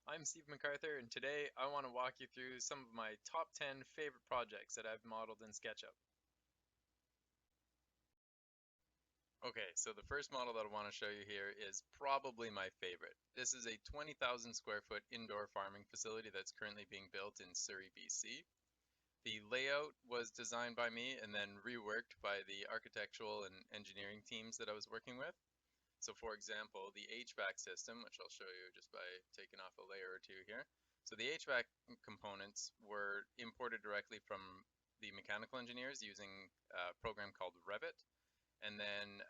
I'm Steve McArthur, and today I want to walk you through some of my top 10 favorite projects that I've modeled in SketchUp. Okay, so the first model that I want to show you here is probably my favorite. This is a 20,000 square foot indoor farming facility that's currently being built in Surrey, BC. The layout was designed by me and then reworked by the architectural and engineering teams that I was working with. So for example, the HVAC system, which I'll show you just by taking off a layer or two here. So the HVAC components were imported directly from the mechanical engineers using a program called Revit. And then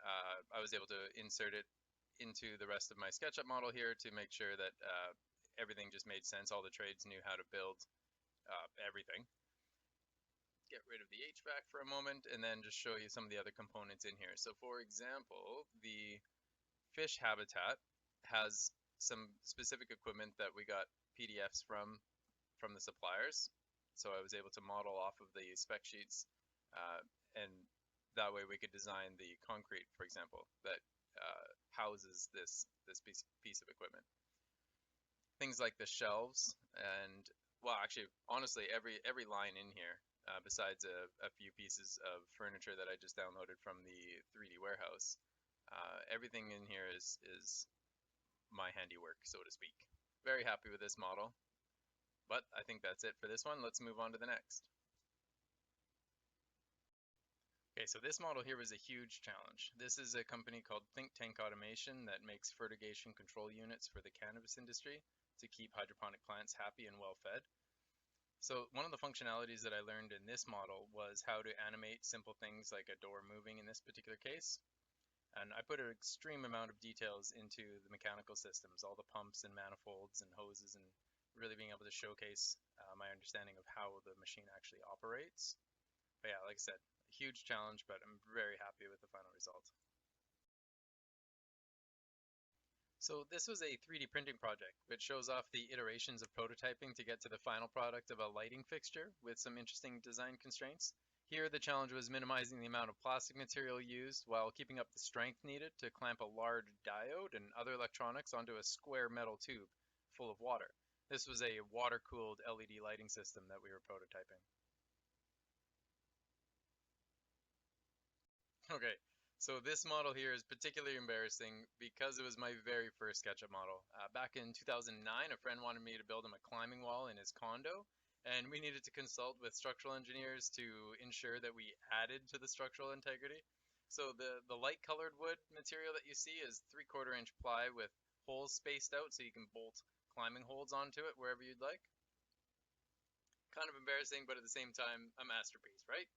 I was able to insert it into the rest of my SketchUp model here to make sure that everything just made sense. All the trades knew how to build everything. Get rid of the HVAC for a moment and then just show you some of the other components in here. So for example, the fish habitat has some specific equipment that we got PDFs from the suppliers. So I was able to model off of the spec sheets, and that way we could design the concrete, for example, that houses this piece of equipment. Things like the shelves and, well, actually, honestly, every line in here, besides a few pieces of furniture that I just downloaded from the 3D warehouse, everything in here is my handiwork, so to speak. Very happy with this model, but I think that's it for this one. Let's move on to the next. Okay, so this model here was a huge challenge. This is a company called Think Tank Automation that makes fertigation control units for the cannabis industry to keep hydroponic plants happy and well fed. So one of the functionalities that I learned in this model was how to animate simple things like a door moving in this particular case. And I put an extreme amount of details into the mechanical systems, all the pumps and manifolds and hoses, and really being able to showcase my understanding of how the machine actually operates. But yeah, like I said, a huge challenge, but I'm very happy with the final result. So this was a 3D printing project, which shows off the iterations of prototyping to get to the final product of a lighting fixture with some interesting design constraints. Here, the challenge was minimizing the amount of plastic material used while keeping up the strength needed to clamp a large diode and other electronics onto a square metal tube full of water. This was a water-cooled LED lighting system that we were prototyping. Okay, so this model here is particularly embarrassing because it was my very first SketchUp model. Back in 2009, a friend wanted me to build him a climbing wall in his condo, and we needed to consult with structural engineers to ensure that we added to the structural integrity. So the light colored wood material that you see is 3/4 inch ply with holes spaced out so you can bolt climbing holds onto it wherever you'd like. Kind of embarrassing, but at the same time, a masterpiece, right?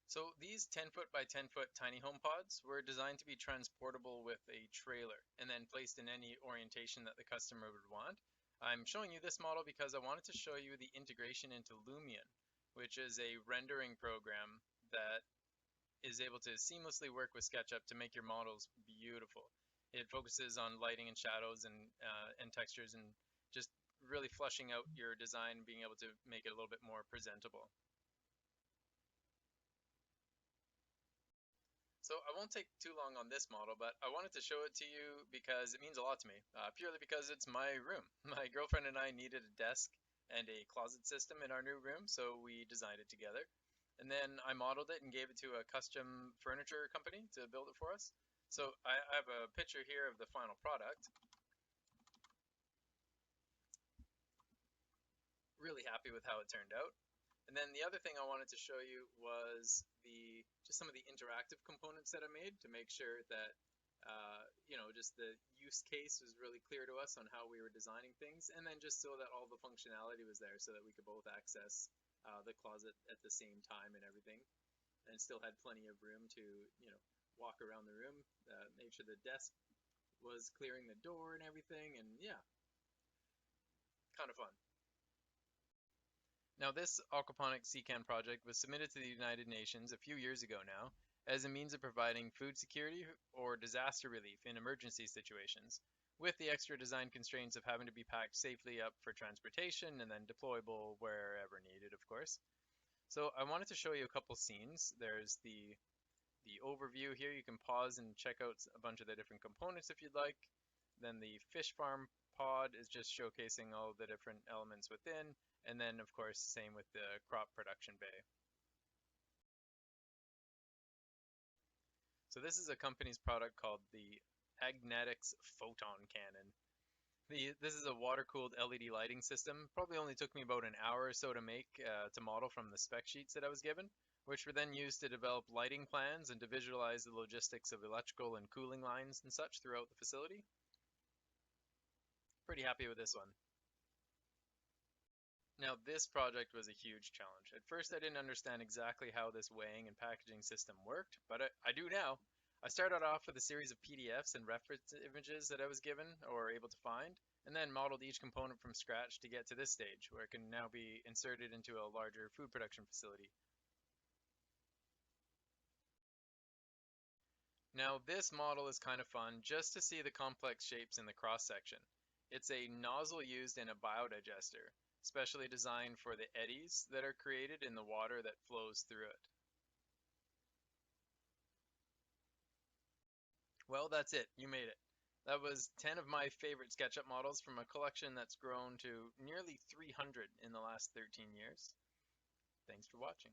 So these 10-foot by 10-foot tiny home pods were designed to be transportable with a trailer and then placed in any orientation that the customer would want. I'm showing you this model because I wanted to show you the integration into Lumion, which is a rendering program that is able to seamlessly work with SketchUp to make your models beautiful. It focuses on lighting and shadows and textures and just really flushing out your design and being able to make it a little bit more presentable. So I won't take too long on this model, but I wanted to show it to you because it means a lot to me, purely because it's my room. My girlfriend and I needed a desk and a closet system in our new room, so we designed it together. And then I modeled it and gave it to a custom furniture company to build it for us. So I have a picture here of the final product. Really happy with how it turned out. And then the other thing I wanted to show you was just some of the interactive components that I made to make sure that just the use case was really clear to us on how we were designing things, and then just so that all the functionality was there so that we could both access the closet at the same time and everything, and still had plenty of room to walk around the room, make sure the desk was clearing the door and everything, and yeah, kind of fun. Now, this aquaponics Secant project was submitted to the United Nations a few years ago now as a means of providing food security or disaster relief in emergency situations, with the extra design constraints of having to be packed safely up for transportation and then deployable wherever needed, of course. So I wanted to show you a couple scenes. There's the overview here. You can pause and check out a bunch of the different components if you'd like. Then the fish farm pod is just showcasing all the different elements within. And then, of course, same with the crop production bay. So this is a company's product called the Agnetics Photon Cannon. This is a water-cooled LED lighting system. Probably only took me about an hour or so to make, to model from the spec sheets that I was given, which were then used to develop lighting plans and to visualize the logistics of electrical and cooling lines and such throughout the facility. Pretty happy with this one. Now, this project was a huge challenge. At first, I didn't understand exactly how this weighing and packaging system worked, but I do now. I started off with a series of PDFs and reference images that I was given or able to find, and then modeled each component from scratch to get to this stage, where it can now be inserted into a larger food production facility. Now, this model is kind of fun just to see the complex shapes in the cross section. It's a nozzle used in a biodigester, specially designed for the eddies that are created in the water that flows through it. Well, that's it. You made it. That was 10 of my favorite SketchUp models from a collection that's grown to nearly 300 in the last 13 years. Thanks for watching.